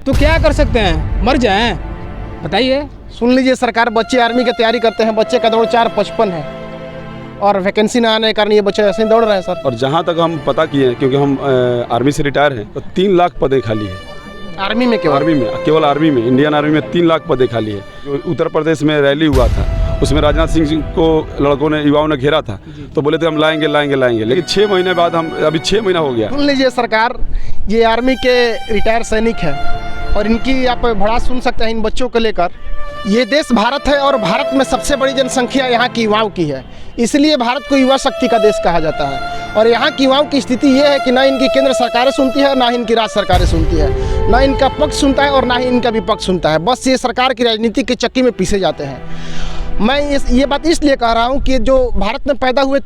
तो क्या कर सकते हैं, मर जाएं? बताइए। सुन लीजिए सरकार, बच्चे आर्मी की तैयारी करते हैं, बच्चे का दौड़ 4:55 है और वैकेंसी ना आने के कारण ये बच्चे ऐसे ही दौड़ रहे हैं सर। और जहाँ तक हम पता किए हैं, क्योंकि हम आर्मी से रिटायर हैं, तो 3 लाख पदें खाली है आर्मी में। केवल आर्मी में, इंडियन आर्मी में 3 लाख पदें खाली है। जो उत्तर प्रदेश में रैली हुआ था, उसमें राजनाथ सिंह को लड़कों ने, युवाओं ने घेरा था, तो बोले थे हम लाएंगे, लेकिन 6 महीने बाद अभी 6 महीना हो गया। सुन लीजिए सरकार, ये आर्मी के रिटायर सैनिक है और इनकी आप भड़ास सुन सकते हैं इन बच्चों को लेकर। ये देश भारत है और भारत में सबसे बड़ी जनसंख्या यहाँ की युवाओं की है, इसलिए भारत को युवा शक्ति का देश कहा जाता है। और यहाँ की युवाओं की स्थिति ये है कि ना इनकी केंद्र सरकारें सुनती है, ना इनकी राज्य सरकारें सुनती है, ना इनका पक्ष सुनता है और ना ही इनका विपक्ष सुनता है। बस ये सरकार की राजनीति के चक्की में पीसे जाते हैं। मैं ये बात इसलिए कह रहा हूँ कि जो भारत में पैदा हुए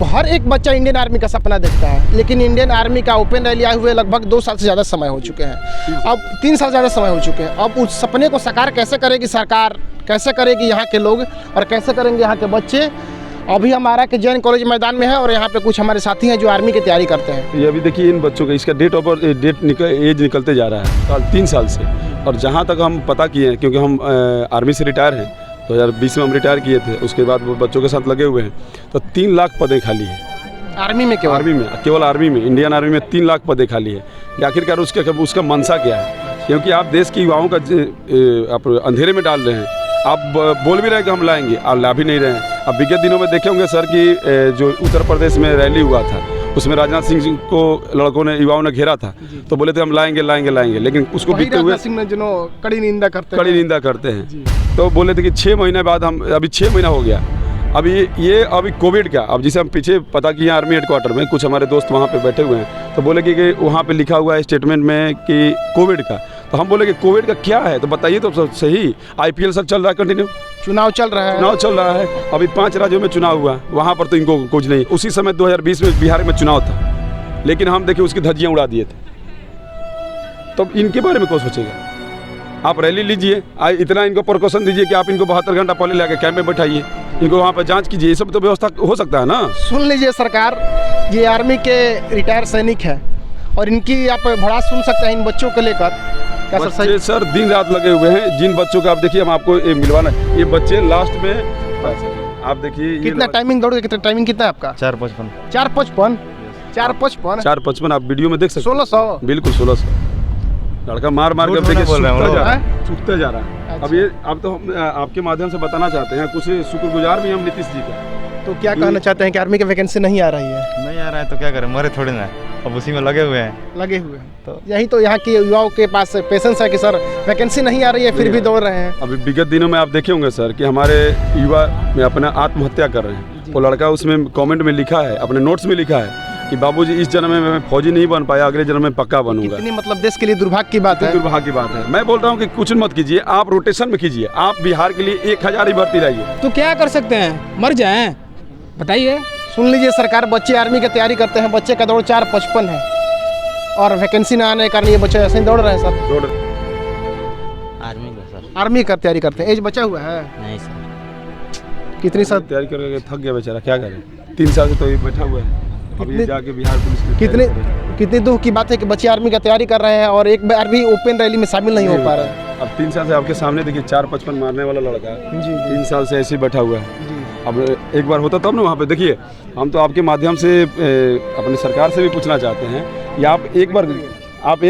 हर एक बच्चा इंडियन आर्मी का सपना देखता है, लेकिन इंडियन आर्मी का ओपन रैली आए हुए लगभग 2 साल से ज़्यादा समय हो चुके हैं, अब 3 साल ज़्यादा समय हो चुके हैं। अब उस सपने को साकार कैसे करेगी सरकार, कैसे करेगी यहाँ के लोग और कैसे करेंगे यहाँ के बच्चे? अभी हमारा के जैन कॉलेज मैदान में है और यहाँ पे कुछ हमारे साथी हैं जो आर्मी की तैयारी करते हैं। ये अभी देखिए इन बच्चों का, इसका एज निकलते जा रहा है 3 साल से। और जहाँ तक हम पता किए हैं, क्योंकि हम आर्मी से रिटायर हैं, 2020 में हम रिटायर किए थे, उसके बाद वो बच्चों के साथ लगे हुए हैं, तो 3 लाख पदें खाली है आर्मी में। केवल आर्मी में, इंडियन आर्मी में 3 लाख पदें खाली है। आखिरकार उसका मंशा क्या है? क्योंकि आप देश की युवाओं का आप अंधेरे में डाल रहे हैं। आप बोल भी रहे हैं कि हम लाएंगे, आप ला भी नहीं रहे हैं। अब विगत दिनों में देखे होंगे सर कि जो उत्तर प्रदेश में रैली हुआ था, उसमें राजनाथ सिंह को लड़कों ने, युवाओं ने घेरा था, तो बोले थे हम लाएंगे, लेकिन उसको बीते हुए कड़ी निंदा करते हैं। तो बोले थे कि 6 महीने बाद अभी 6 महीना हो गया। अभी कोविड का, अब जिसे हम पीछे पता किए आर्मी हेडक्वार्टर में, कुछ हमारे दोस्त वहाँ पे बैठे हुए हैं, तो बोले कि वहाँ पे लिखा हुआ है स्टेटमेंट में कि कोविड का। तो हम बोले कि कोविड का क्या है, तो बताइए तो सही। IPL सब चल रहा है, कंटिन्यू चुनाव चल रहा है। अभी 5 राज्यों में चुनाव हुआ, वहाँ पर तो इनको कुछ नहीं। उसी समय 2020 में बिहार में चुनाव था, लेकिन हम देखिए उसकी धज्जियाँ उड़ा दिए थे। तो इनके बारे में कौन सोचेगा? आप रैली लीजिए, इतना इनको प्रिकॉशन दीजिए कि आप इनको 72 घंटा पहले लाके कैंप में बैठाइए, इनको वहाँ पर जांच कीजिए, ये सब तो व्यवस्था हो सकता है ना। सुन लीजिए सरकार, ये आर्मी के रिटायर सैनिक है और इनकी आप भड़ास सुन सकते हैं इन बच्चों को लेकर। बच्चे सर दिन रात लगे हुए हैं। जिन बच्चों का आप देखिए, हम आपको मिलवाना, ये बच्चे लास्ट में आप देखिए कितना टाइमिंग दौड़, कितना टाइमिंग कितना है आपका? 4:55 आप वीडियो में देख सकते हैं। 1600 बिल्कुल 1600 लड़का मार के देखिए सूखता जा रहा है। अब तो हम आपके माध्यम से बताना चाहते हैं, कुछ शुक्रगुजार भी हम नीतीश जी का। तो क्या कहना चाहते हैं कि आर्मी की वैकेंसी नहीं आ रही है? नहीं आ रहा है तो क्या करें, मरे थोड़े ना, अब उसी में लगे हुए हैं। तो यही तो यहाँ के युवाओं के पास पेशेंस है कि सर वैकेंसी नहीं आ रही है, फिर भी दौड़ रहे हैं। अभी विगत दिनों में आप देखे होंगे सर कि हमारे युवा में अपना आत्महत्या कर रहे हैं। वो लड़का उसमें कमेंट में लिखा है, अपने नोट्स में लिखा है कि बाबूजी इस जन्म में मैं फौजी नहीं बन पाया, अगले जन्म में पक्का बनूंगा। कितनी मतलब देश के लिए दुर्भाग्य की बात है। दुर्भाग्य की बात है। मैं बोल रहा हूँ कि कुछ मत कीजिए, आप रोटेशन में कीजिए। आप बिहार के लिए 1000 ही भर्ती लाइए। तो क्या कर सकते हैं, मर जाएं? बताइए। सुन लीजिए सरकार, बच्चे आर्मी की तैयारी करते हैं, बच्चे का दौड़ 4:55 है और वैकेंसी ना आने के कारण ये बच्चे ऐसे ही दौड़ रहे हैं सर। आर्मी का तैयारी करते हैं। एज बचा हुआ है? नहीं सर। कितनी साल तैयारी करके थक गया बेचारा, क्या करे। 3 साल से तो ये बैठा हुआ है। अभी जाके बिहार पुलिस में कितनी दुख की बात है कि बच्चे आर्मी की तैयारी कर रहे हैं और एक बार भी ओपन रैली में शामिल नहीं हो पा रहे हैं। अब 3 साल से आपके सामने देखिए 4:55 मारने वाला लड़का 3 साल से ऐसे ही बैठा हुआ है। अब एक बार होता तब ना वहाँ पे। देखिए, हम तो आपके माध्यम से अपनी सरकार से भी पूछना चाहते हैं कि आप एक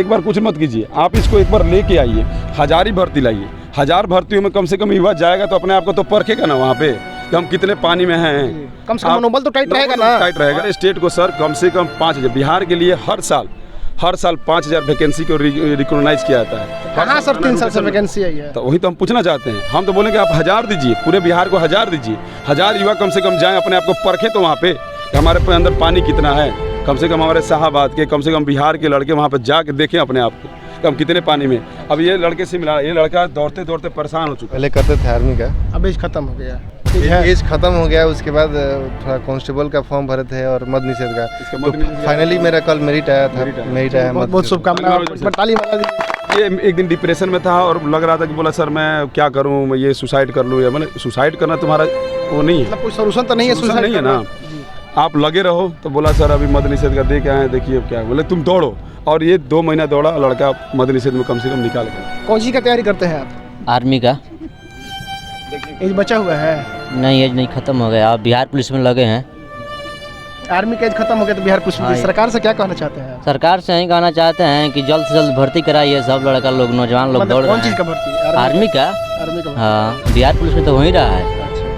बार कुछ मत कीजिए, आप इसको एक बार लेके आइए, 1000 ही भर्ती लाइए। 1000 भर्तियों में कम से कम युवा जाएगा तो अपने आप को तो परखेगा ना वहाँ पे कि हम कितने पानी में हैं। कम से कम मनोबल तो टाइट रहेगा ना। टाइट रहेगा। स्टेट को सर कम से कम 5000, बिहार के लिए हर साल 5000 वैकेंसी को रिकॉग्नाइज किया जाता है। कहाँ सर 3 साल से वैकेंसी आई है? तो वही तो हम पूछना चाहते हैं। हम तो बोले कि आप 1000 दीजिए, पूरे बिहार को 1000 दीजिए। 1000 युवा कम से कम जाएं, अपने आप को परखे तो वहाँ पे कि हमारे अंदर पानी कितना है। कम से कम हमारे शाहाबाद के, कम से कम बिहार के लड़के वहाँ पर जाके देखें अपने आप को कि हम कितने पानी में। अब ये लड़के से मिला, ये लड़का दौड़ते दौड़ते परेशान हो चुका। पहले करते थे आर्मी का, अब एज खत्म हो गया। एज खत्म हो गया। उसके बाद थोड़ा कांस्टेबल का फॉर्म भरे थे और मद निषेध का, तो फाइनली मेरा कल मेरिट आया था। मेरिट आया। बहुत शुभकामनाएं। ये एक दिन डिप्रेशन में था और लग रहा था कि बोला सर मैं क्या करूं, मैं ये सुसाइड कर लूं। या मैंने सुसाइड करना तुम्हारा वो नहीं है, मतलब कोई सोल्यूशन तो नहीं है। नहीं है ना। आप लगे रहो। तो बोला सर अभी मद निषेध का दे के आए, देखिए क्या है। बोले तुम दौड़ो, और ये 2 महीना दौड़ा, लड़का मद निषेध में कम से कम निकाल गया। कौन सी का तैयारी करते हैं आप? आर्मी का। एज बचा हुआ है? नहीं, एज नहीं ख़त्म हो गया, आप बिहार पुलिस में लगे हैं। आर्मी का एज खत्म हो गया तो बिहार पुलिस में, सरकार से क्या कहना चाहते हैं? सरकार से यही कहना चाहते हैं कि जल्द से जल्द भर्ती कराइए, सब लड़का लोग, नौजवान लोग दौड़ रहे हैं। कौन चीज़ का भर्ती? आर्मी का। आर्मी का। हाँ, बिहार पुलिस में तो हो ही रहा है।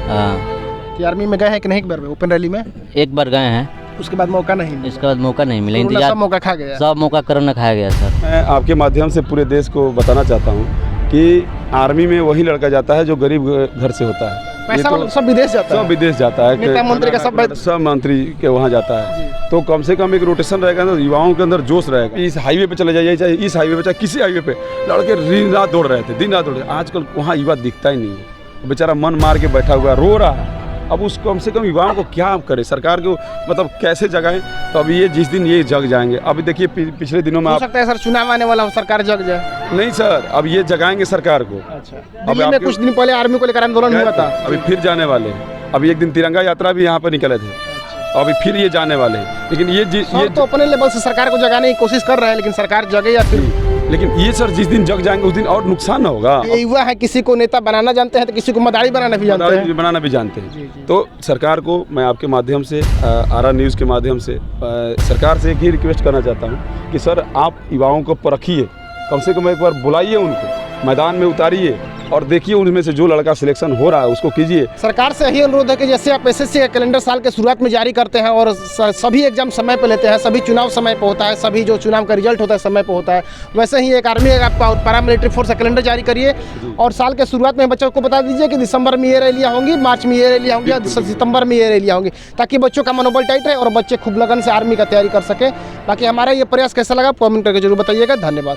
हाँ, कि आर्मी में गए हैं कि नहीं? एक बार ओपन रैली में एक बार गए हैं, उसके बाद मौका नहीं, इसके बाद मौका नहीं मिला। कोरोना इंतजार, सब मौका खा गया। सब मौका कोरोना खाया गया सर। मैं आपके माध्यम से पूरे देश को बताना चाहता हूँ कि आर्मी में वही लड़का जाता है जो गरीब घर से होता है। पैसा वाला सब विदेश जाता है। सब विदेश जाता है, नेता मंत्री का सब मंत्री के वहाँ जाता है। तो कम से कम एक रोटेशन रहेगा ना, युवाओं के अंदर जोश रहेगा। इस हाईवे पे चले जाइए, चाहे इस हाईवे पे, चाहे किसी हाईवे पे, लड़के दिन रात दौड़ रहे थे, दिन रात दौड़ रहे। आजकल वहाँ युवा दिखता ही नहीं है, बेचारा मन मार के बैठा हुआ रो रहा है। अब उस कम से कम युवाओं को क्या करे, सरकार को मतलब कैसे जगाएं? तो अभी ये जिस दिन ये जग जाएंगे, अभी देखिए पिछले दिनों में हो सकता है सर चुनाव आने वाला हो, सरकार जग जाए। नहीं सर, अब ये जगाएंगे सरकार को। अच्छा, दिल्ली में कुछ दिन पहले आर्मी को लेकर आंदोलन हुआ था, अभी फिर जाने वाले हैं। अभी एक दिन तिरंगा यात्रा भी यहाँ पर निकले थे, अभी फिर ये जाने वाले हैं। लेकिन ये तो अपने लेवल से सरकार को जगाने की कोशिश कर रहे हैं, लेकिन सरकार जगे या फिर, लेकिन ये सर जिस दिन जग जाएंगे उस दिन और नुकसान ना होगा। ये युवा है, किसी को नेता बनाना जानते हैं तो किसी को मदारी बनाना भी जानते हैं। बनाना भी जानते हैं। तो सरकार को मैं आपके माध्यम से, आरा न्यूज़ के माध्यम से सरकार से एक ही रिक्वेस्ट करना चाहता हूँ कि सर आप युवाओं को परखिए, कम से कम एक बार बुलाइए, उनको मैदान में उतारिए और देखिए उनमें से जो लड़का सिलेक्शन हो रहा है उसको कीजिए। सरकार से यही अनुरोध है कि जैसे आप एसएससी का कैलेंडर साल के शुरुआत में जारी करते हैं और सभी एग्जाम समय पे लेते हैं, सभी चुनाव समय पे होता है, सभी जो चुनाव का रिजल्ट होता है समय पे होता है, वैसे ही एक आर्मी आपका पैरामिलिट्री फोर्स का कैलेंडर जारी करिए और साल के शुरुआत में बच्चों को बता दीजिए कि दिसंबर में ये रैलियाँ होंगी, मार्च में ये रैलियाँ होंगी, सितंबर में ये रैलियाँ होंगी, ताकि बच्चों का मनोबल टाइट है और बच्चे खूब लगन से आर्मी का तैयारी कर सकें। बाकी हमारा ये प्रयास कैसा लगा कमेंट करके जरूर बताइएगा। धन्यवाद।